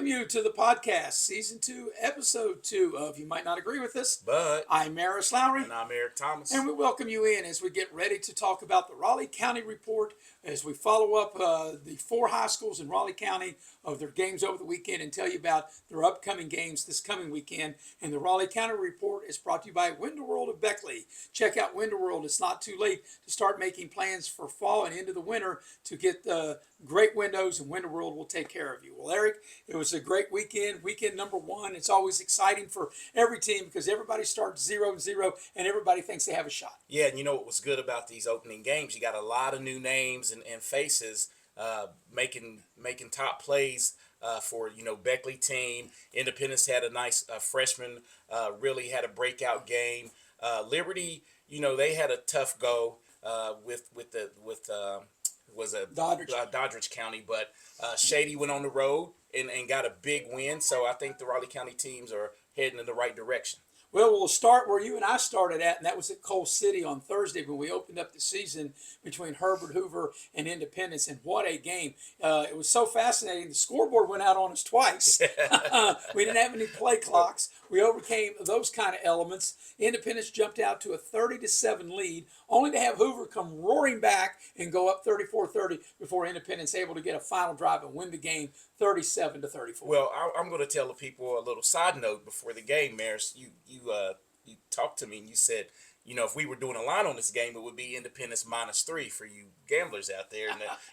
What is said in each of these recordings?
welcome you to the podcast, Season 2, Episode 2 of You Might Not Agree With Us. But I'm Maris Lowery. And I'm Eric Thomas. And we welcome you in as we get ready to talk about the Raleigh County Report as we follow up the 4 high schools in Raleigh County of their games over the weekend and tell you about their upcoming games this coming weekend. And the Raleigh County Report is brought to you by Window World of Beckley. Check out Window World. It's not too late to start making plans for fall and into the winter to get great windows, and Window World will take care of you. Well, Eric, it was a great weekend. Weekend number 1. It's always exciting for every team because everybody starts 0-0 and everybody thinks they have a shot. Yeah, and you know what was good about these opening games? You got a lot of new names and faces making top plays for Beckley team. Independence had a nice freshman, really had a breakout game. Liberty, they had a tough go with Doddridge County, but Shady went on the road and got a big win. So I think the Raleigh County teams are heading in the right direction. Well, we'll start where you and I started at, and that was at Coal City on Thursday when we opened up the season between Herbert Hoover and Independence, and what a game. It was so fascinating. The scoreboard went out on us twice. We didn't have any play clocks. We overcame those kind of elements. Independence jumped out to a 30-7 lead, only to have Hoover come roaring back and go up 34-30 before Independence able to get a final drive and win the game 37-34. Well, I'm going to tell the people a little side note before the game, Maris. You talked to me and you said, if we were doing a line on this game, it would be Independence -3 for you gamblers out there.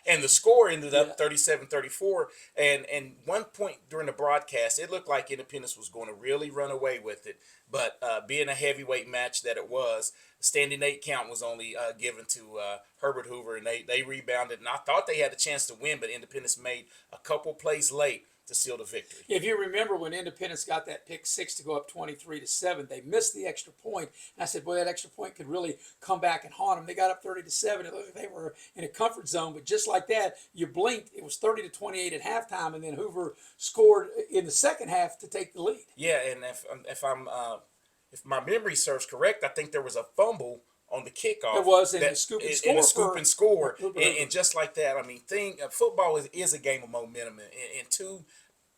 And the score ended up 37-34. And one point during the broadcast, it looked like Independence was going to really run away with it. But being a heavyweight match that it was, standing 8 count was only given to Herbert Hoover, and they rebounded. And I thought they had a chance to win, but Independence made a couple plays late to seal the victory. If you remember when Independence got that pick 6 to go up 23-7, they missed the extra point. And I said, boy, that extra point could really come back and haunt them. They got up 30-7. It looked like they were in a comfort zone. But just like that, you blinked. It was 30-28 at halftime, and then Hoover scored in the second half to take the lead. Yeah, and if my memory serves correct, I think there was a fumble on the kickoff. It was in the scoop and score. And just like that, I mean, football is a game of momentum, and 2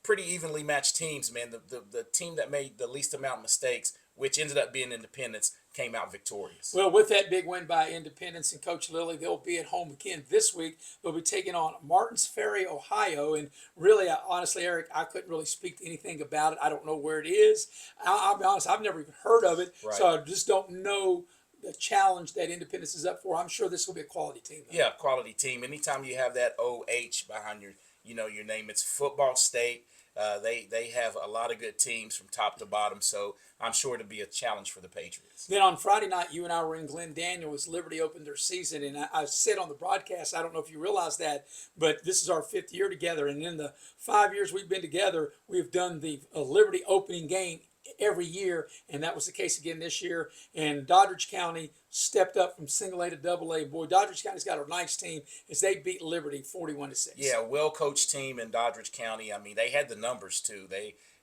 pretty evenly matched teams, man. The team that made the least amount of mistakes, which ended up being Independence, came out victorious. Well, with that big win by Independence and Coach Lilly, they'll be at home again this week. They'll be taking on Martins Ferry, Ohio. And really, honestly, Eric, I couldn't really speak to anything about it. I don't know where it is. I'll be honest, I've never even heard of it. Right. So I just don't know the challenge that Independence is up for. I'm sure this will be a quality team, though. Yeah, quality team. Anytime you have that OH behind your name, it's football state. They have a lot of good teams from top to bottom, so I'm sure it'll be a challenge for the Patriots. Then on Friday night, you and I were in Glen Daniel as Liberty opened their season, and I said on the broadcast, I don't know if you realize that, but this is our 5th year together, and in the 5 years we've been together, we've done the Liberty opening game every year, and that was the case again this year. And Doddridge County stepped up from single A to double A. Boy, Doddridge County's got a nice team as they beat Liberty 41-6. Yeah, well-coached team in Doddridge County. I mean, they had the numbers too.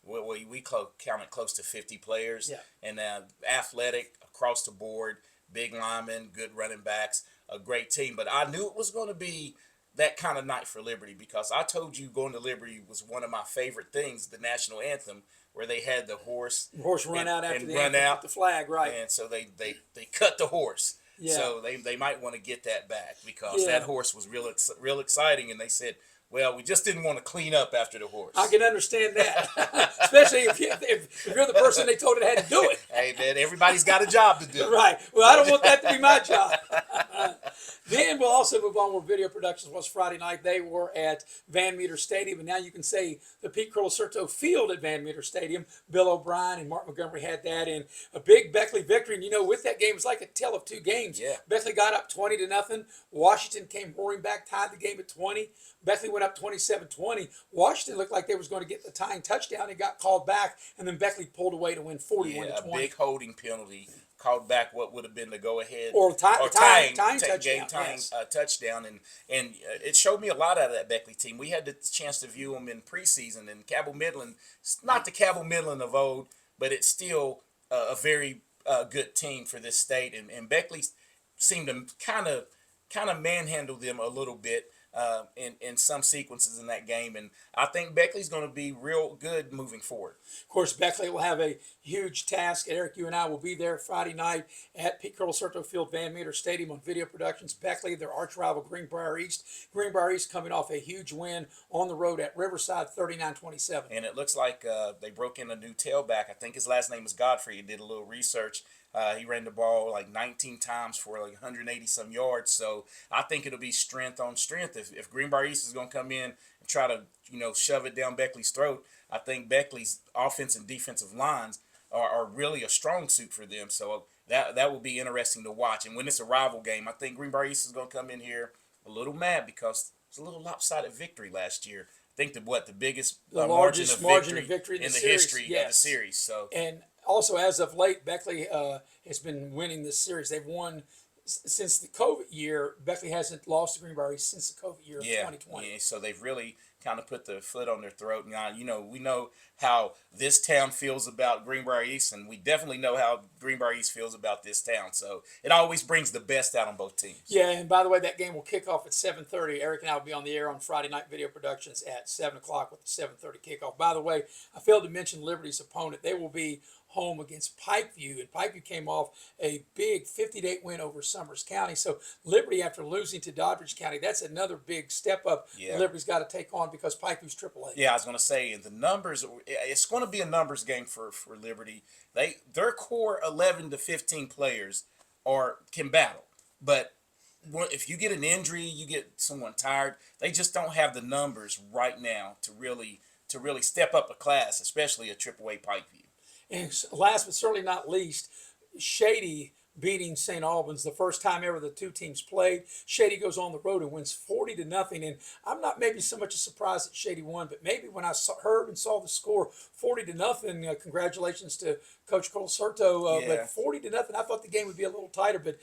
We counted close to 50 players, and athletic across the board, big linemen, good running backs, a great team. But I knew it was going to be that kind of night for Liberty because I told you going to Liberty was one of my favorite things, the national anthem, where they had the horse run out after the anthem with the flag, right? And so they cut the horse. Yeah. So they might want to get that back because that horse was real exciting, and they said, well, we just didn't want to clean up after the horse. I can understand that, especially if you're the person they told it had to do it. Hey, man, everybody's got a job to do. Right. Well, I don't want that to be my job. Then we'll also move on where Video Productions was Friday night. They were at Van Meter Stadium, and now you can say the Pete Curlicerto Field at Van Meter Stadium. Bill O'Brien and Mark Montgomery had that, and a big Beckley victory. And with that game, it's like a tale of 2 games. Yeah. Beckley got up 20-0. Washington came roaring back, tied the game at 20. Beckley went up 27-20. Washington looked like they was going to get the tying touchdown. It got called back, and then Beckley pulled away to win 41-20. Yeah, a big holding penalty called back what would have been the go-ahead or tying touchdown. And it showed me a lot out of that Beckley team. We had the chance to view them in preseason, and Cabell Midland, it's not the Cabell Midland of old, but it's still a very good team for this state. And Beckley seemed to kind of manhandle them a little bit. in some sequences in that game, and I think Beckley's going to be real good moving forward. Of course, Beckley will have a huge task. Eric, you and I will be there Friday night at Pete Carroll Serto Field Van Meter Stadium on Video Productions. Beckley, their arch rival Greenbrier East. Greenbrier East coming off a huge win on the road at Riverside, 39-27. And it looks like they broke in a new tailback. I think his last name is Godfrey. He did a little research. He ran the ball like 19 times for like 180 some yards. So I think it'll be strength on strength. If Greenbrier East is going to come in and try to, shove it down Beckley's throat, I think Beckley's offense and defensive lines are really a strong suit for them. So that will be interesting to watch. And when it's a rival game, I think Greenbrier East is going to come in here a little mad because it's a little lopsided victory last year. I think the biggest largest margin of victory in the series. History of the series. So and also as of late, Beckley has been winning this series. They've won since the COVID year. Beckley hasn't lost to Greenbrier East since the COVID year of 2020. Yeah, so they've really kind of put the foot on their throat. Now, we know how this town feels about Greenbrier East, and we definitely know how Greenbrier East feels about this town. So it always brings the best out on both teams. Yeah, and by the way, that game will kick off at 7:30. Eric and I will be on the air on Friday Night Video Productions at 7 o'clock with the 7:30 kickoff. By the way, I failed to mention Liberty's opponent. They will be home against Pikeview, and Pikeview came off a big 50-8 win over Summers County. So Liberty, after losing to Doddridge County, that's another big step up Liberty's got to take on because Pikeview's AAA. Yeah, I was going to say, and the numbers, it's going to be a numbers game for Liberty. Their core 11 to 15 players can battle, but if you get an injury, you get someone tired, they just don't have the numbers right now to really step up a class, especially a AAA Pikeview. And last but certainly not least, Shady beating St. Albans the first time ever the two teams played. Shady goes on the road and wins 40-0. And I'm not maybe so much a surprise that Shady won, but maybe when I heard and saw the score 40-0, congratulations to Coach Carl Serto. But 40-0, I thought the game would be a little tighter. But,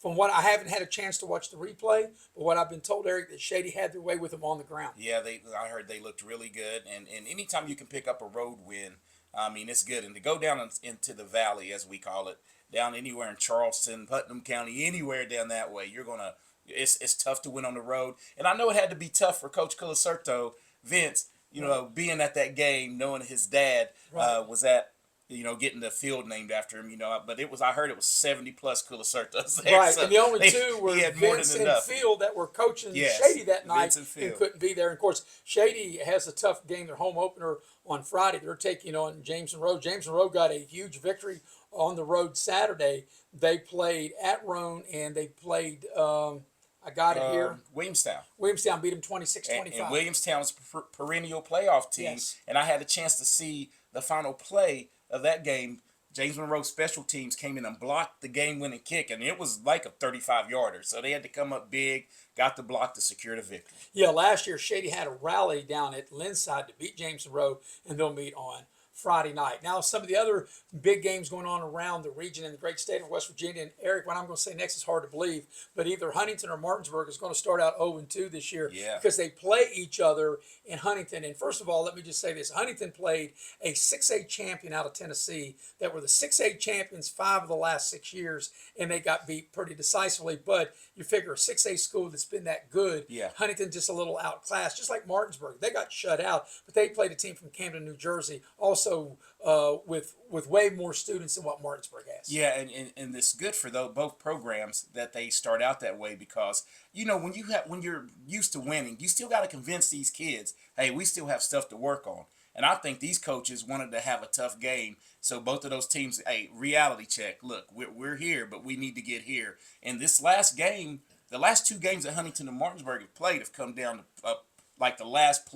from what I haven't had a chance to watch the replay, but what I've been told, Eric, that Shady had their way with them on the ground. Yeah, I heard they looked really good. And anytime you can pick up a road win, I mean, it's good. And to go down into the valley, as we call it, down anywhere in Charleston, Putnam County, anywhere down that way, it's tough to win on the road. And I know it had to be tough for Coach Colasurto, Vince, being at that game, knowing his dad was at, getting the field named after him, but I heard it was 70 plus Colasurtos there. Right, so and the only two were Vince and Field that were coaching Shady that night and couldn't be there. And of course, Shady has a tough game, their home opener on Friday. They're taking on Jameson Road. Jameson Road got a huge victory on the road Saturday. They played at Roan and they played, I got it here. Williamstown. Williamstown beat them 26-25. And Williamstown's perennial playoff team. Yes. And I had a chance to see the final play of that game. James Monroe special teams came in and blocked the game-winning kick, and it was like a 35-yarder. So they had to come up big, got the block to secure the victory. Yeah, last year Shady had a rally down at Linside to beat James Monroe, and they'll meet on Friday night. Now, some of the other big games going on around the region in the great state of West Virginia. And Eric, what I'm going to say next is hard to believe, but either Huntington or Martinsburg is going to start out 0-2 this year because they play each other in Huntington. And first of all, let me just say this. Huntington played a 6A champion out of Tennessee that were the 6A champions 5 of the last 6 years, and they got beat pretty decisively. But you figure a 6A school that's been that good, Huntington just a little outclassed, just like Martinsburg. They got shut out, but they played a team from Camden, New Jersey, also with way more students than what Martinsburg has. Yeah, and it's good for both programs that they start out that way because when you're used to winning, you still got to convince these kids, hey, we still have stuff to work on. And I think these coaches wanted to have a tough game, so both of those teams, hey, reality check. Look, we're here, but we need to get here. And this last game, the last 2 games that Huntington and Martinsburg have played have come down to like the last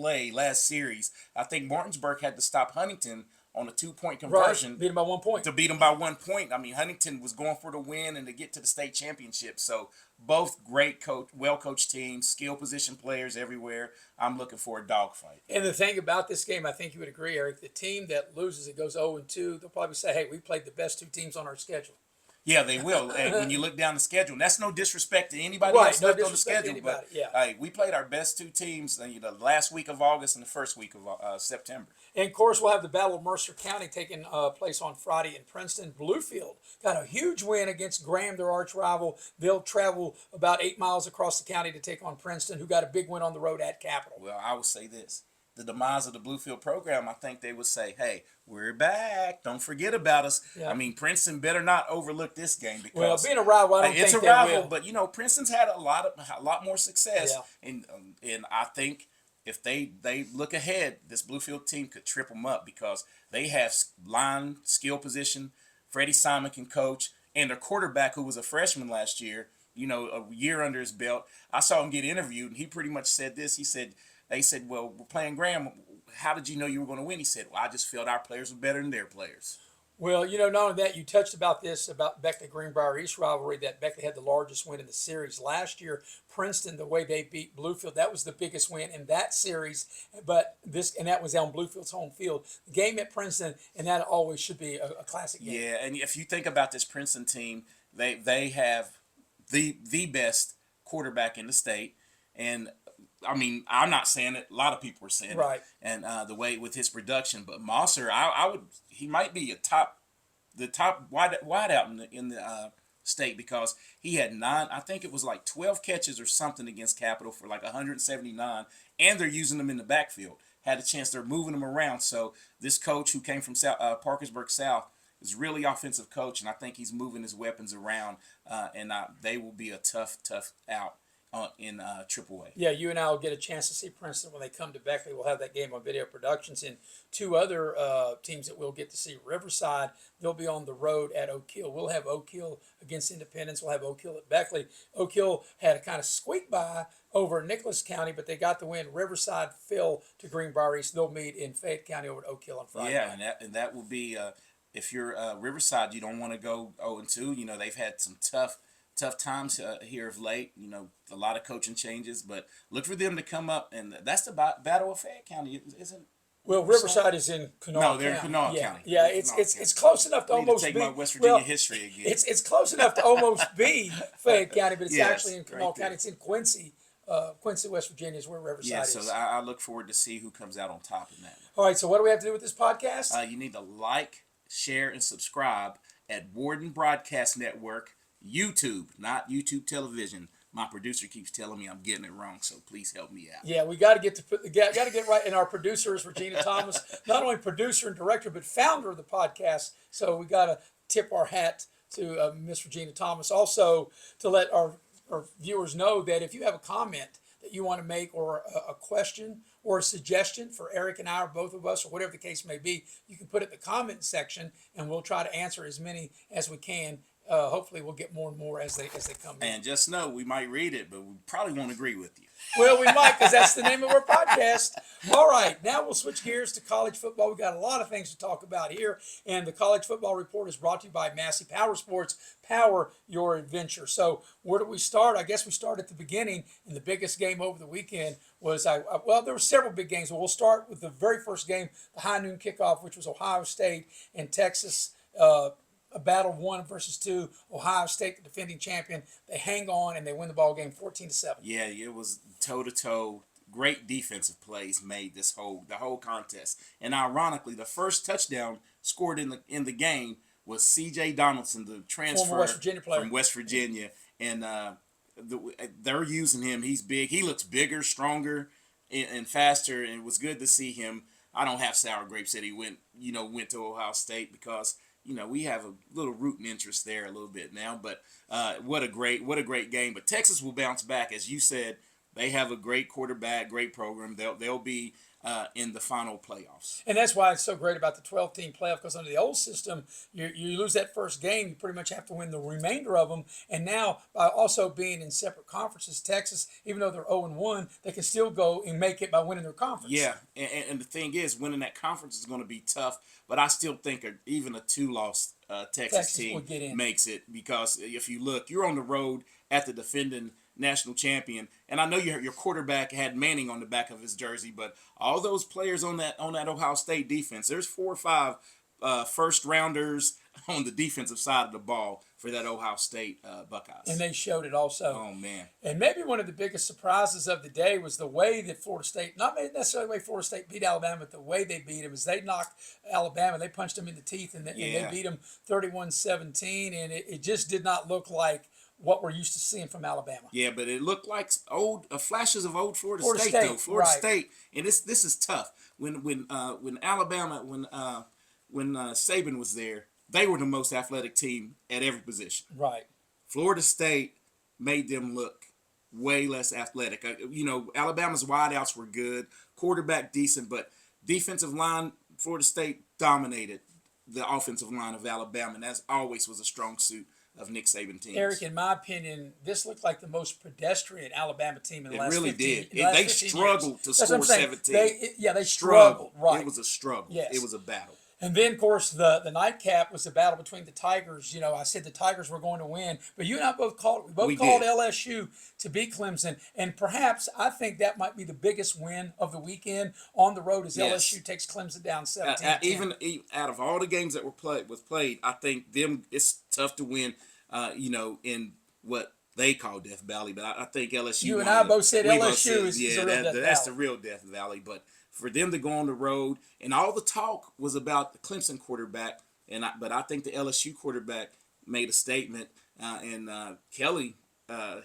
series. I think Martinsburg had to stop Huntington on a 2-point conversion. Right. Beat them by 1 point. To beat them by 1 point. I mean, Huntington was going for the win and to get to the state championship. So both great well-coached teams, skill position players everywhere. I'm looking for a dogfight. And the thing about this game, I think you would agree, Eric, the team that loses, it goes 0-2, they'll probably say, hey, we played the best 2 teams on our schedule. Yeah, they will. And when you look down the schedule, and that's no disrespect to anybody Right, else no left on the disrespect to schedule, but anybody, yeah. we played our best two teams the last week of August and the first week of September. And of course, we'll have the Battle of Mercer County taking place on Friday in Princeton. Bluefield got a huge win against Graham, their arch rival. They'll travel about 8 miles across the county to take on Princeton, who got a big win on the road at Capital. Well, I would say this. The demise of the Bluefield program, I think they would say, hey, we're back. Don't forget about us. Yeah. I mean, Princeton better not overlook this game because Well, being a rival, I don't it's think a they rival, will. but Princeton's had a lot more success, Yeah. and I think if they look ahead, this Bluefield team could trip them up because they have line skill position. Freddie Simon can coach, and their quarterback, who was a freshman last year, a year under his belt. I saw him get interviewed, and he pretty much said this. They said, well, we're playing Graham. How did you know you were going to win? He said, well, I just felt our players were better than their players. Well, not only that, you touched about Beckley Greenbrier East rivalry, that Beckley had the largest win in the series last year. Princeton, the way they beat Bluefield, that was the biggest win in that series. And that was on Bluefield's home field. The game at Princeton, and that always should be a classic game. Yeah, and if you think about this Princeton team, they have the best quarterback in the state, and I mean, I'm not saying it. A lot of people are saying right. it. And the way with his production, but Mosser, he might be the top wideout in the state because he had 9. I think it was like 12 catches or something against Capital for like 179, and they're using them in the backfield. Had a chance. They're moving them around. So this coach who came from Parkersburg South is really offensive coach, and I think he's moving his weapons around. And they will be a tough out in AAA. Yeah, you and I will get a chance to see Princeton when they come to Beckley. We'll have that game on Video Productions. And 2 other teams that we'll get to see, Riverside, they'll be on the road at Oak Hill. We'll have Oak Hill against Independence. We'll have Oak Hill at Beckley. Oak Hill had a kind of squeak by over Nicholas County, but they got the win. Riverside fell to Greenbrier East. They'll meet in Fayette County over at Oak Hill on Friday. Yeah, and that will be if you're Riverside, you don't want to go 0-2. They've had some tough times here of late. A lot of coaching changes, but look for them to come up, and that's the Battle of Fayette County, isn't? Well, Riverside is in Kanawha County. No, they're in Kanawha County. Yeah, it's close enough to almost take be. my West Virginia history again. It's close enough to almost be Fayette County, but it's Yes, actually in Kanawha County. It's in Quincy. Quincy, West Virginia is where Riverside is. Yeah, so I look forward to see who comes out on top in that. All right, so what do we have to do with this podcast? You need to like, share, and subscribe at Warden Broadcast Network, YouTube, not YouTube Television. My producer keeps telling me I'm getting it wrong, so please help me out. Yeah, we got to get right. And our producer is Regina Thomas, not only producer and director, but founder of the podcast. So we got to tip our hat to Miss Regina Thomas. Also, to let our viewers know that if you have a comment that you want to make, or a question or a suggestion for Eric and I, or both of us, or whatever the case may be, you can put it in the comment section, and we'll try to answer as many as we can. Hopefully we'll get more and more as they come in. And just know, we might read it, but we probably won't agree with you. Well, we might, because that's the name of our podcast. All right, now we'll switch gears to college football. We've got a lot of things to talk about here, and the College Football Report is brought to you by Massey Power Sports. Power your adventure. So where do we start? I guess we start at the beginning, and the biggest game over the weekend was, well, there were several big games, but we'll start with the very first game, the high noon kickoff, which was Ohio State and Texas. A battle of 1 versus 2. Ohio State, the defending champion, they hang on and they win the ball game 14-7. Yeah, it was toe-to-toe. Great defensive plays made the whole contest. And ironically, the first touchdown scored in the game was C.J. Donaldson, the transfer Former West Virginia player. from West Virginia, and they're using him. He's big. He looks bigger, stronger, and faster. And it was good to see him. I don't have sour grapes that he went to Ohio State because we have a little rooting interest there a little bit now. But what a great game. But Texas will bounce back, as you said. They have a great quarterback, great program. They'll be in the final playoffs. And that's why it's so great about the 12-team playoff, because under the old system, you lose that first game, you pretty much have to win the remainder of them. And now, by also being in separate conferences, Texas, even though they're 0-1, they can still go and make it by winning their conference. Yeah, and the thing is, winning that conference is going to be tough, but I still think even a 2-loss Texas team makes it, because if you look, you're on the road at the defending national champion, and I know your quarterback had Manning on the back of his jersey, but all those players on that Ohio State defense, there's 4 or 5 first rounders, on the defensive side of the ball for that Ohio State Buckeyes. And they showed it also. Oh man! And maybe one of the biggest surprises of the day was the way that Florida State, not necessarily the way Florida State beat Alabama, but the way they beat them. Is they knocked Alabama, they punched them in the teeth, and they beat them 31-17, and it just did not look like what we're used to seeing from Alabama. Yeah, but it looked like old flashes of old Florida State though. Florida right. State, and this is tough. When Alabama when Saban was there, they were the most athletic team at every position. Right. Florida State made them look way less athletic. Alabama's wideouts were good, quarterback decent, but defensive line, Florida State dominated the offensive line of Alabama, and that always was a strong suit of Nick Saban teams. Eric, in my opinion, this looked like the most pedestrian Alabama team in the last 15 years. It really did. They struggled to score 17. They struggled. Right. It was a struggle. Yes. It was a battle. And then, of course, the nightcap was the battle between the Tigers. I said the Tigers were going to win, but you and I both called LSU to beat Clemson. And perhaps I think that might be the biggest win of the weekend on the road as LSU takes Clemson down 17. Even out of all the games that were played, I think it's tough to win. In what they call Death Valley, but I think LSU. You and I both said LSU is the real Death Valley. That's the real Death Valley, but for them to go on the road, and all the talk was about the Clemson quarterback, but I think the LSU quarterback made a statement, and Kelly,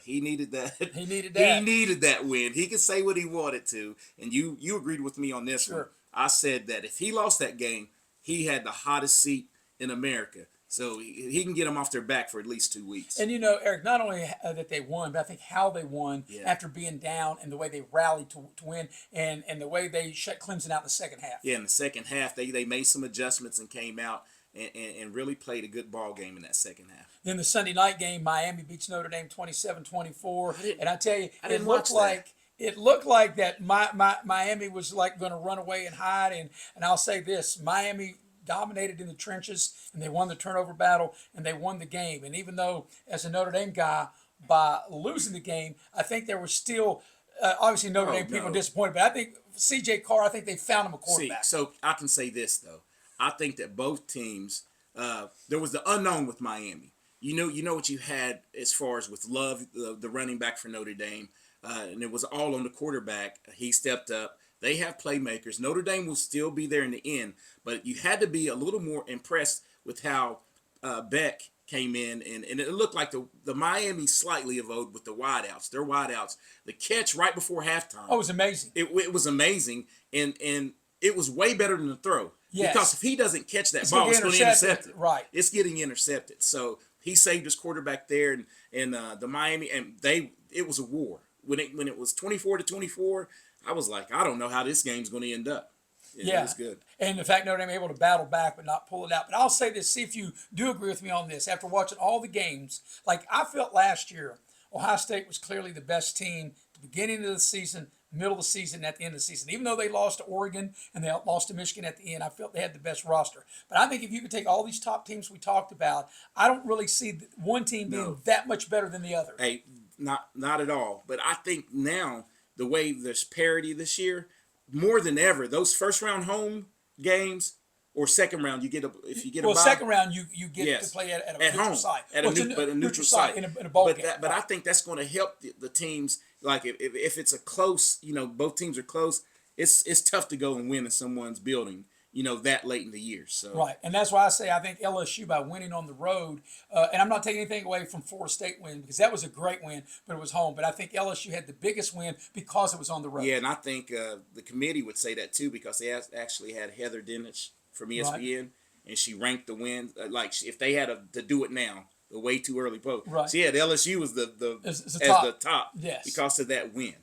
he needed that. He needed that. He needed that win. He could say what he wanted to, and you agreed with me on this one. I said that if he lost that game, he had the hottest seat in America. So he can get them off their back for at least 2 weeks. And Eric, not only that they won, but I think how they won after being down and the way they rallied to win and the way they shut Clemson out in the second half. Yeah, in the second half, they made some adjustments and came out and really played a good ball game in that second half. Then the Sunday night game, Miami beats Notre Dame 27-24. And I tell you, it looked like that Miami was like going to run away and hide. And I'll say this, Miami dominated in the trenches, and they won the turnover battle, and they won the game. And even though, as a Notre Dame guy, by losing the game, I think there was still, obviously Notre Dame people disappointed, but I think C.J. Carr, I think they found him a quarterback. So I can say this, though. I think that both teams, there was the unknown with Miami. You know what you had as far as with Love, the running back for Notre Dame, and it was all on the quarterback. He stepped up. They have playmakers. Notre Dame will still be there in the end, but you had to be a little more impressed with how Beck came in, and it looked like the Miami slightly evolved with the wideouts. Their wideouts, the catch right before halftime. Oh, it was amazing. It was amazing, and it was way better than the throw. Yes. Because if he doesn't catch that ball, it's going to intercept it. Right. It's getting intercepted. So he saved his quarterback there, and the Miami, and it was a war. When it was 24-24, I was like, I don't know how this game's going to end up. It was good. And the fact Notre Dame able to battle back but not pull it out. But I'll say this, see if you do agree with me on this. After watching all the games, like I felt last year, Ohio State was clearly the best team at the beginning of the season, middle of the season, at the end of the season. Even though they lost to Oregon and they lost to Michigan at the end, I felt they had the best roster. But I think if you could take all these top teams we talked about, I don't really see one team being that much better than the other. Hey, not at all. But I think now, the way there's parity this year, more than ever, those first round home games or second round, you get a bye. Second round you get to play at a neutral home site. At a neutral site in a bowl game. But I think that's going to help the teams. Like if it's a close, both teams are close. It's tough to go and win in someone's building. That late in the year. So right, and that's why I say I think LSU by winning on the road, and I'm not taking anything away from Florida State win because that was a great win, but it was home. But I think LSU had the biggest win because it was on the road. Yeah, and I think the committee would say that too because they actually had Heather Dinich from ESPN, and she ranked the win like if they had to do it now, the way too early post. Right. She had LSU as the top. Yes. Because of that win.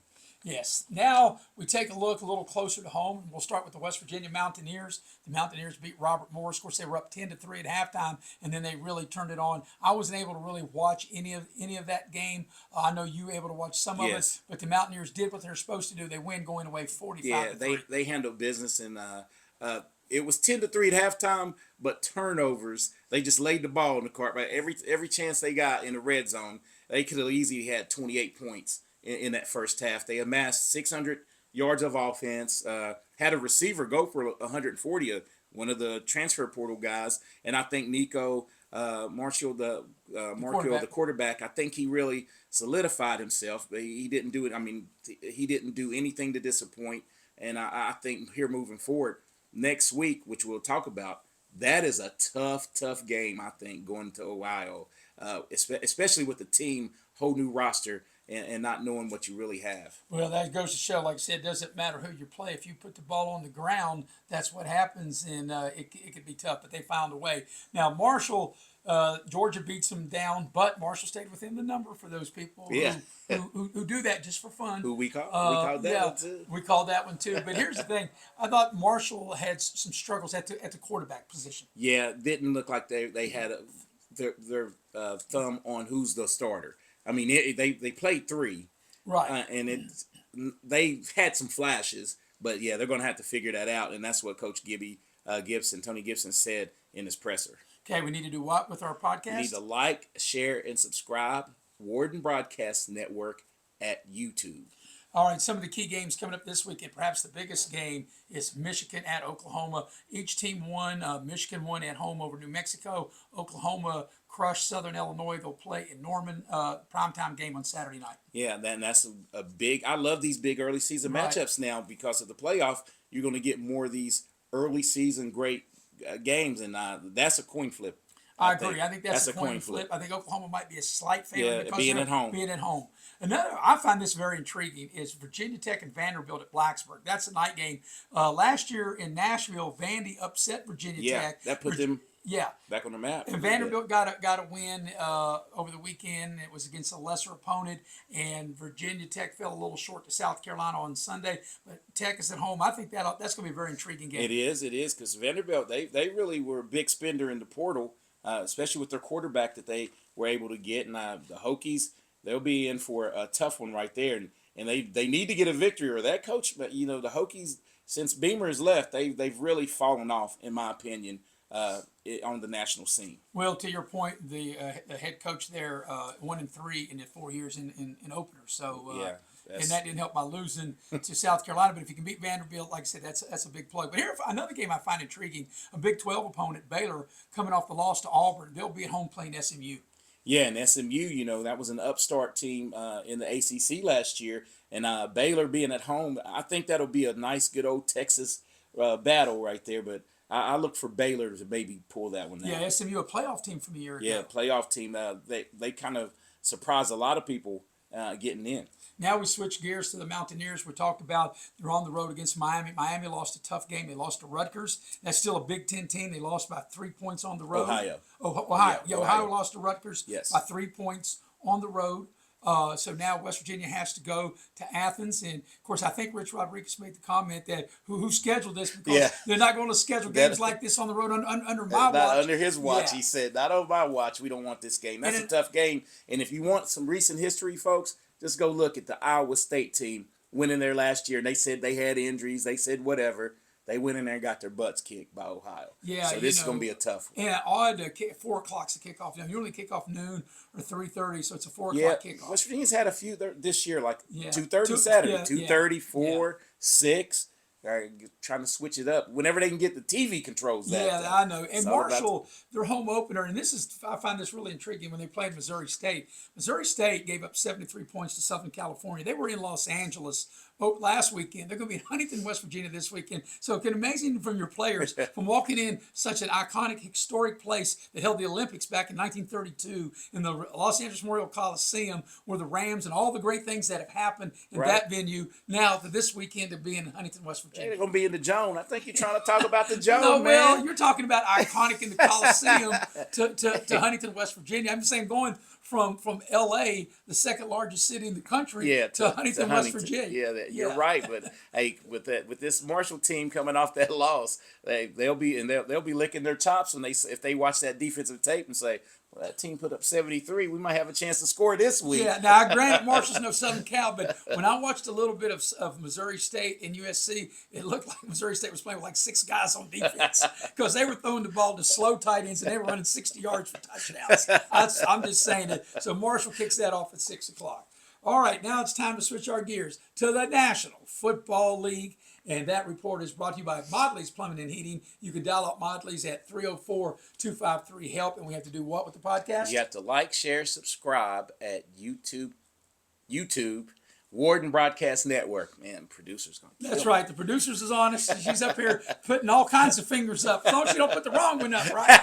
Yes. Now we take a look a little closer to home. We'll start with the West Virginia Mountaineers. The Mountaineers beat Robert Morris. Of course, they were up 10-3 at halftime, and then they really turned it on. I wasn't able to really watch any of that game. I know you were able to watch some of it, but the Mountaineers did what they were supposed to do. They win going away 45-3. Yeah, they handled business, and it was 10-3 at halftime, but turnovers. They just laid the ball in the cart. Right, every chance they got in the red zone, they could have easily had 28 points. In that first half, they amassed 600 yards of offense. Had a receiver go for 140, one of the transfer portal guys, and I think Nico Marshall, the quarterback, I think he really solidified himself. But he didn't do it. I mean, he didn't do anything to disappoint. And I think here moving forward next week, which we'll talk about, that is a tough game. I think going to Ohio, especially with the team, whole new roster, and not knowing what you really have. Well, that goes to show, like I said, it doesn't matter who you play. If you put the ball on the ground, that's what happens, and it could be tough. But they found a way. Now, Marshall, Georgia beats them down, but Marshall stayed within the number for those people who do that just for fun. Who we called that one too. We called that one too. But here's the thing: I thought Marshall had some struggles at the quarterback position. Yeah, didn't look like they had their thumb on who's the starter. I mean, they played three, right? They had some flashes, but yeah, they're going to have to figure that out, and that's what Coach Tony Gibson said in his presser. Okay, we need to do what with our podcast? We need to like, share, and subscribe. Warden Broadcast Network at YouTube. All right, some of the key games coming up this weekend. Perhaps the biggest game is Michigan at Oklahoma. Each team won. Michigan won at home over New Mexico. Oklahoma crushed Southern Illinois. They'll play in Norman. Primetime game on Saturday night. Yeah, that's a big. I love these big early season matchups now because of the playoff. You're going to get more of these early season great games, and that's a coin flip. I agree. I think that's a coin flip. I think Oklahoma might be a slight favorite because being at home. Being at home. Another, I find this very intriguing, is Virginia Tech and Vanderbilt at Blacksburg. That's a night game. Last year in Nashville, Vandy upset Virginia Tech. That put them back on the map. And Vanderbilt got a win over the weekend. It was against a lesser opponent, and Virginia Tech fell a little short to South Carolina on Sunday. But Tech is at home. I think that's going to be a very intriguing game. It is, because Vanderbilt, they really were a big spender in the portal, especially with their quarterback that they were able to get. And the Hokies, they'll be in for a tough one right there. And they need to get a victory, or that coach. But, the Hokies, since Beamer has left, they've really fallen off, in my opinion, on the national scene. Well, to your point, the head coach there 1-3 in the 4 years in openers. So and that didn't help by losing to South Carolina. But if you can beat Vanderbilt, like I said, that's a big play. But here, another game I find intriguing: a Big 12 opponent, Baylor, coming off the loss to Auburn. They'll be at home playing SMU. Yeah, and SMU, that was an upstart team in the ACC last year, and Baylor being at home, I think that'll be a nice, good old Texas battle right there. But I look for Baylor to maybe pull that one out. Yeah, SMU, a playoff team from a year ago. Yeah, playoff team. They kind of surprised a lot of people getting in. Now we switch gears to the Mountaineers. We talked about they're on the road against Miami. Miami lost a tough game. They lost to Rutgers. That's still a Big Ten team. They lost by 3 points on the road. Ohio. Ohio lost to Rutgers by 3 points on the road. So now West Virginia has to go to Athens. And, of course, I think Rich Rodriguez made the comment that who scheduled this because they're not going to schedule games like this on the road under my watch. Not under his watch, he said. Not on my watch. We don't want this game. That's a tough game. And if you want some recent history, folks, just go look at the Iowa State team winning there last year. And they said they had injuries. They said whatever. They went in there and got their butts kicked by Ohio. Yeah, so this is going to be a tough one. Yeah, odd. 4 o'clock's the kickoff. You only kick off noon or 3:30, so it's a 4 o'clock kickoff. West Virginia's had a few this year, like 2:30 Saturday, 2:30, 4, 6. They're trying to switch it up whenever they can get the TV controls. I know. And Marshall, their home opener, and I find this really intriguing when they played Missouri State. Missouri State gave up 73 points to Southern California. They were in Los Angeles last weekend. They're going to be in Huntington, West Virginia this weekend. So it can amazing from your players from walking in such an iconic, historic place that held the Olympics back in 1932 in the Los Angeles Memorial Coliseum, where the Rams and all the great things that have happened in that venue. Now to this weekend to be in Huntington, West Virginia. They're going to be in the Joan. I think you're trying to talk about the Joan, man. Well, you're talking about iconic in the Coliseum to Huntington, West Virginia. I'm just saying going from L.A., the second largest city in the country, to Huntington, West Virginia. You're right. But hey, with this Marshall team coming off that loss, they'll be licking their chops if they watch that defensive tape and say, well, that team put up 73. We might have a chance to score this week. Yeah, now, granted, Marshall's no Southern Cal, but when I watched a little bit of Missouri State and USC, it looked like Missouri State was playing with like 6 guys on defense because they were throwing the ball to slow tight ends and they were running 60 yards for touchdowns. I'm just saying it. So Marshall kicks that off at 6 o'clock. All right, now it's time to switch our gears to the National Football League. And that report is brought to you by Modley's Plumbing and Heating. You can dial up Modley's at 304-253-HELP. And we have to do what with the podcast? You have to like, share, subscribe at YouTube, Warden Broadcast Network. Man, producer's going to kill That's me. right. The producers is on us. She's up here putting all kinds of fingers up. As long as she don't put the wrong one up, right?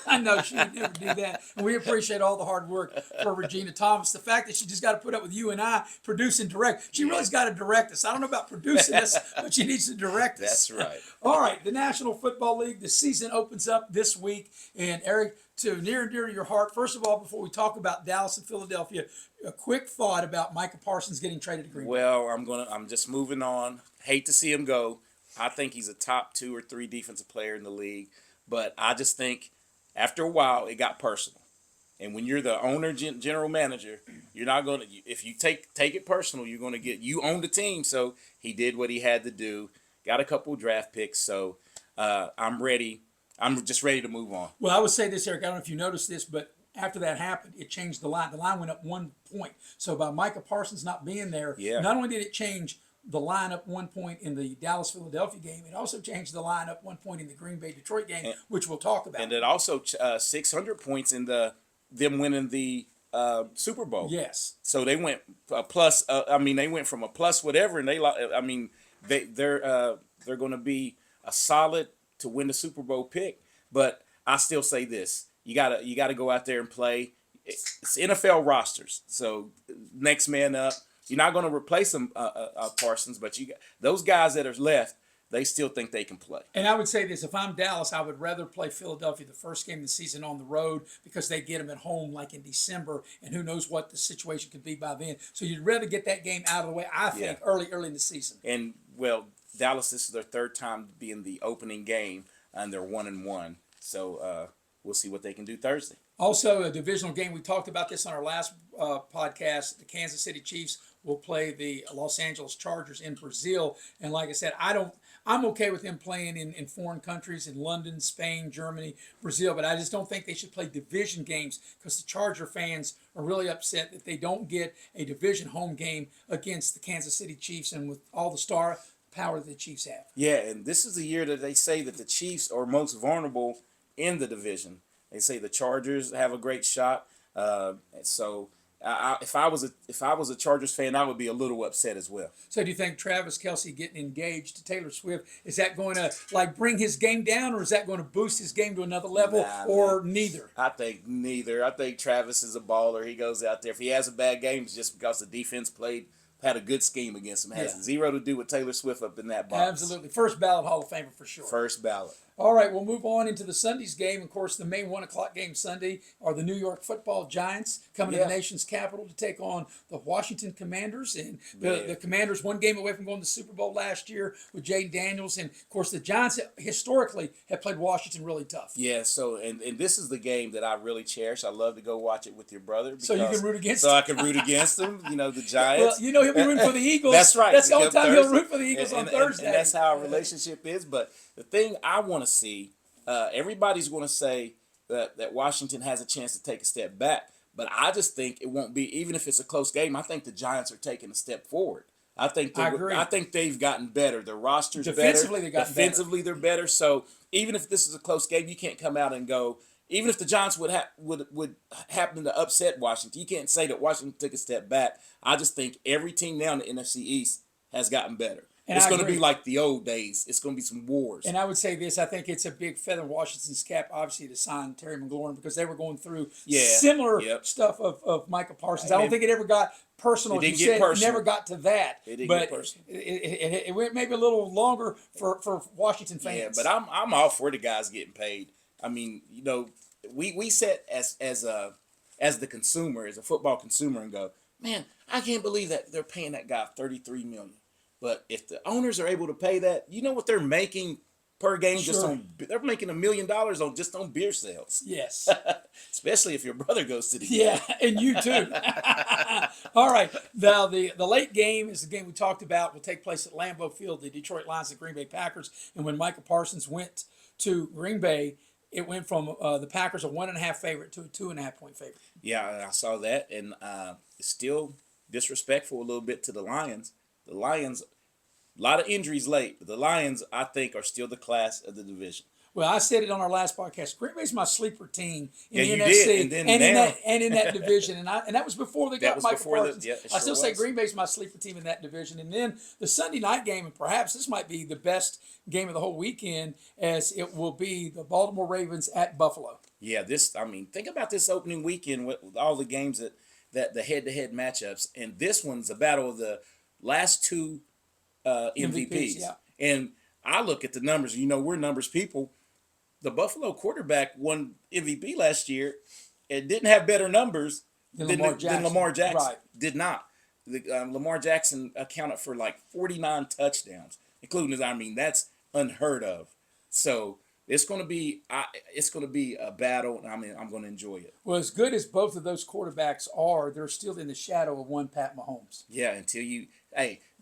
I know she would never do that. And we appreciate all the hard work for Regina Thomas. The fact that she just got to put up with you and I, produce and direct. She really's got to direct us. I don't know about producing us, but she needs to direct us. That's right. All right. The National Football League, the season opens up this week. And Eric, to near and dear to your heart, first of all, before we talk about Dallas and Philadelphia, a quick thought about Micah Parsons getting traded to Green Bay. Well, I'm just moving on. Hate to see him go. I think he's a top 2 or 3 defensive player in the league, but I just think after a while it got personal. And when you're the owner, general manager, you're not going to. If you take it personal, you're going to get. You own the team, so he did what he had to do. Got a couple draft picks, so I'm ready. I'm just ready to move on. Well, I would say this, Eric. I don't know if you noticed this, but after that happened, it changed the line. The line went up 1 point. So by Micah Parsons not being there, not only did it change the line up 1 point in the Dallas-Philadelphia game, it also changed the line up 1 point in the Green Bay-Detroit game, which we'll talk about. And it also 600 points in them winning the Super Bowl. Yes. So they went plus. They went from a plus whatever, and they're going to be a solid to win the Super Bowl pick. But I still say this: you gotta go out there and play. It's NFL rosters, so next man up. You're not going to replace them, Parsons, but those guys that are left, they still think they can play. And I would say this: if I'm Dallas, I would rather play Philadelphia the first game of the season on the road because they get them at home like in December, and who knows what the situation could be by then. So you'd rather get that game out of the way, I think, early in the season. And well, Dallas, this is their 3rd time being the opening game, and they're 1-1. So we'll see what they can do Thursday. Also, a divisional game. We talked about this on our last podcast. The Kansas City Chiefs will play the Los Angeles Chargers in Brazil. And like I said, I'm okay with them playing in foreign countries, in London, Spain, Germany, Brazil, but I just don't think they should play division games because the Charger fans are really upset that they don't get a division home game against the Kansas City Chiefs and with all the star power that the Chiefs have. Yeah, and this is the year that they say that the Chiefs are most vulnerable in the division. They say the Chargers have a great shot. So if I was a Chargers fan, I would be a little upset as well. So do you think Travis Kelce getting engaged to Taylor Swift, is that going to bring his game down, or is that going to boost his game to another level, or neither? I think neither. I think Travis is a baller. He goes out there. If he has a bad game, it's just because the defense had a good scheme against him. It has zero to do with Taylor Swift up in that box. Absolutely. First ballot Hall of Famer for sure. First ballot. All right, we'll move on into the Sunday's game. Of course, the main 1 o'clock game Sunday are the New York Football Giants coming to the nation's capital to take on the Washington Commanders. And the Commanders 1 game away from going to the Super Bowl last year with Jaden Daniels. And, of course, the Giants historically have played Washington really tough. Yeah, so, and this is the game that I really cherish. I love to go watch it with your brother. So you can root against him? So I can root against him, the Giants. Well, he'll be rooting for the Eagles. That's right. That's the only time he'll root for the Eagles on Thursday. And that's how our relationship is. But the thing I want to see, everybody's going to say that Washington has a chance to take a step back. But I just think it won't be, even if it's a close game, I think the Giants are taking a step forward. I agree. I think they've gotten better. Their roster's Defensively, better. Defensively, they're better. So even if this is a close game, you can't come out and go, even if the Giants would happen to upset Washington, you can't say that Washington took a step back. I just think every team now in the NFC East has gotten better. And it's going to be like the old days. It's going to be some wars. And I would say this. I think it's a big feather in Washington's cap, obviously, to sign Terry McLaurin because they were going through similar stuff of Michael Parsons. I don't think it ever got personal. It didn't get personal. It never got to that. It didn't get personal. It went maybe a little longer for Washington fans. Yeah, but I'm all for the guys getting paid. I mean, we sit as the consumer, as a football consumer, and go, man, I can't believe that they're paying that guy $33 million. But if the owners are able to pay that, you know what they're making per game? They're making $1 million on beer sales. Yes. Especially if your brother goes to the game. Yeah, and you too. All right. Now, the late game is the game we talked about. Will take place at Lambeau Field, the Detroit Lions and Green Bay Packers. And when Micah Parsons went to Green Bay, it went from the Packers a 1.5 favorite to a 2.5 point favorite. Yeah, I saw that. And it's still disrespectful a little bit to the Lions. The Lions, a lot of injuries late, but the Lions, I think, are still the class of the division. Well, I said it on our last podcast. Green Bay's my sleeper team in Yeah, the you NFC did, and then and in now that division, and that was before they that got was Michael before Parsons. it I sure still say was. Green Bay's my sleeper team in that division, and then the Sunday night game, and perhaps this might be the best game of the whole weekend, as it will be the Baltimore Ravens at Buffalo. Yeah, think about this opening weekend with all the games that the head-to-head matchups, and this one's a battle of the last two MVPs. Yeah. And I look at the numbers. You know, we're numbers people. The Buffalo quarterback won MVP last year and didn't have better numbers than Lamar Jackson. Right. Did not. Lamar Jackson accounted for like 49 touchdowns, including that's unheard of. So it's going to be a battle. I'm going to enjoy it. Well, as good as both of those quarterbacks are, they're still in the shadow of one Pat Mahomes. Yeah,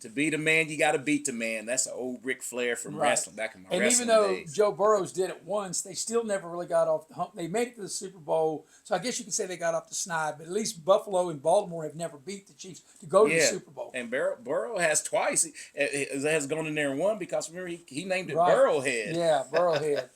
to beat a man, you got to beat the man. That's an old Ric Flair from wrestling back in my wrestling days. And even though Joe Burrows did it once, they still never really got off the hump. They made it to the Super Bowl, so I guess you could say they got off the snide. But at least Buffalo and Baltimore have never beat the Chiefs to go to the Super Bowl. And Burrow has twice. He has gone in there and won because remember he named it Right. Burrowhead. Yeah, Burrowhead.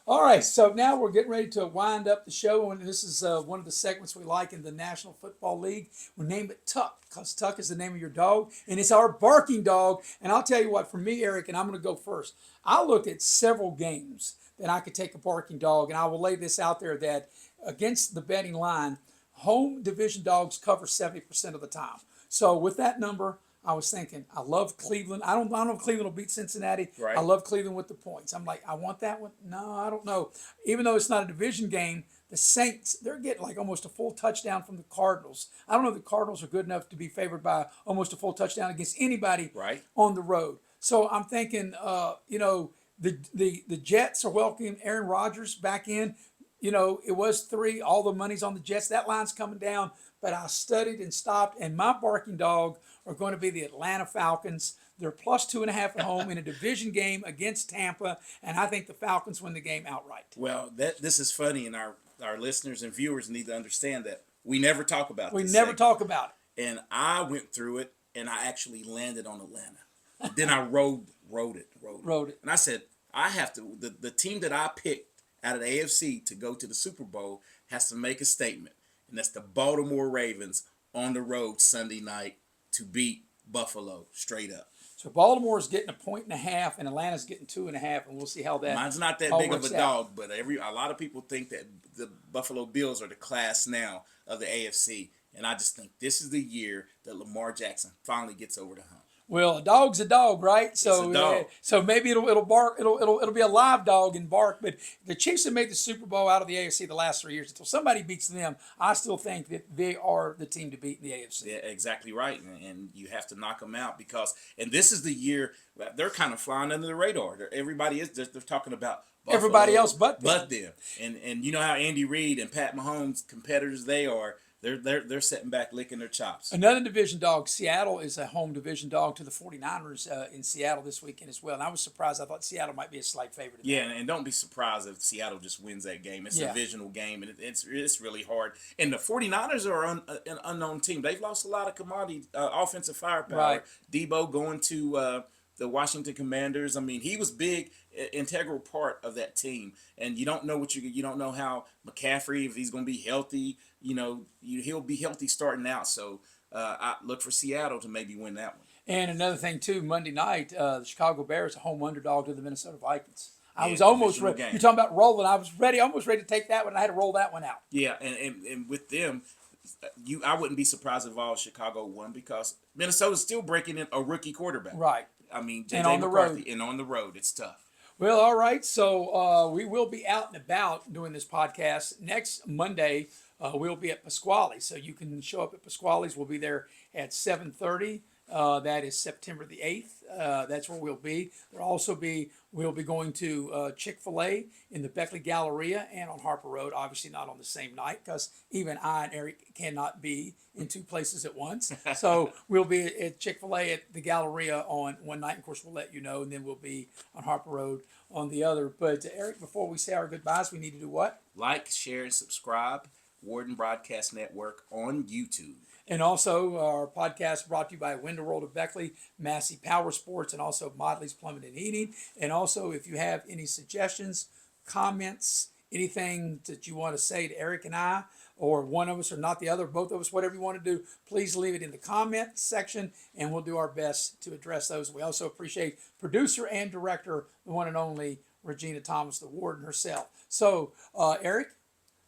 All right, so now we're getting ready to wind up the show, and this is one of the segments we like in the National Football League. We name it Tuck, because Tuck is the name of your dog, and it's our barking dog. And I'll tell you what, for me, Eric, and I'm going to go first, I looked at several games that I could take a barking dog, and I will lay this out there that against the betting line, home division dogs cover 70% of the time. So with that number, I was thinking, I love Cleveland. I don't know if Cleveland will beat Cincinnati. Right. I love Cleveland with the points. I'm like, I want that one. No, I don't know. Even though it's not a division game, the Saints, they're getting like almost a full touchdown from the Cardinals. I don't know if the Cardinals are good enough to be favored by almost a full touchdown against anybody on the road. So I'm thinking, the Jets are welcoming Aaron Rodgers back in. You know, it was 3. All the money's on the Jets. That line's coming down. But I studied and stopped, and my barking dog are going to be the Atlanta Falcons. They're plus 2.5 at home in a division game against Tampa, and I think the Falcons win the game outright. Well, this is funny, and our listeners and viewers need to understand that we never talk about this. We never talk about it. And I went through it, and I actually landed on Atlanta. Then I rode it. And I said, I have to, the team that I picked out of the AFC to go to the Super Bowl has to make a statement. And that's the Baltimore Ravens on the road Sunday night to beat Buffalo straight up. So Baltimore's getting 1.5, and Atlanta's getting 2.5, and we'll see how that. Mine's not that big of a dog, but a lot of people think that the Buffalo Bills are the class now of the AFC, and I just think this is the year that Lamar Jackson finally gets over the hump. Well, a dog's a dog, right? So, it's a dog. So maybe it'll bark. It'll be a live dog and bark. But the Chiefs have made the Super Bowl out of the AFC the last 3 years. Until somebody beats them, I still think that they are the team to beat in the AFC. Yeah, exactly right. And you have to knock them out and this is the year they're kind of flying under the radar. Everybody is. They're talking about Buffalo, everybody else but them. And you know how Andy Reid and Pat Mahomes competitors they are. They're sitting back licking their chops. Another division dog, Seattle is a home division dog to the 49ers in Seattle this weekend as well. And I was surprised. I thought Seattle might be a slight favorite. And don't be surprised if Seattle just wins that game. It's a divisional game, and it's really hard. And the 49ers are an unknown team. They've lost a lot of commodity offensive firepower. Right. Debo going to the Washington Commanders. I mean, he was big, integral part of that team. And you don't know you don't know how McCaffrey, if he's going to be healthy. You know, he'll be healthy starting out. So I look for Seattle to maybe win that one. And another thing, too, Monday night, the Chicago Bears, a home underdog to the Minnesota Vikings. I was almost ready. You're talking about rolling. I was almost ready to take that one. And I had to roll that one out. Yeah, and with them, I wouldn't be surprised if all Chicago won because Minnesota's still breaking in a rookie quarterback. Right. I mean, and on the road. And on the road, it's tough. Well, all right. So we will be out and about doing this podcast. Next Monday, we'll be at Pasquale's. So you can show up at Pasquale's. We'll be there at 7:30. That is September the 8th. That's where we'll be. We'll be going to Chick-fil-A in the Beckley Galleria and on Harper Road. Obviously not on the same night because even I and Eric cannot be in two places at once. So we'll be at Chick-fil-A at the Galleria on one night. Of course, we'll let you know, and then we'll be on Harper Road on the other. But Eric, before we say our goodbyes, we need to do what? Like, share, and subscribe. Warden Broadcast Network on YouTube. And also, our podcast brought to you by Window World of Beckley, Massey Power Sports, and also Modley's Plumbing and Heating. And also, if you have any suggestions, comments, anything that you want to say to Eric and I, or one of us or not the other, both of us, whatever you want to do, please leave it in the comment section, and we'll do our best to address those. We also appreciate producer and director, the one and only Regina Thomas, the warden herself. So, Eric,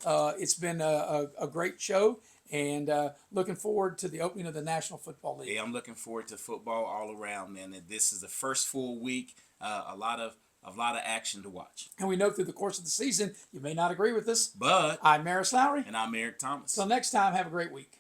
it's been a great show, and looking forward to the opening of the National Football League. Yeah, I'm looking forward to football all around, man. And this is the first full week, a lot of action to watch. And we know through the course of the season, you may not agree with us, But I'm Maris Lowry. and I'm Eric Thomas. Till next time, have a great week.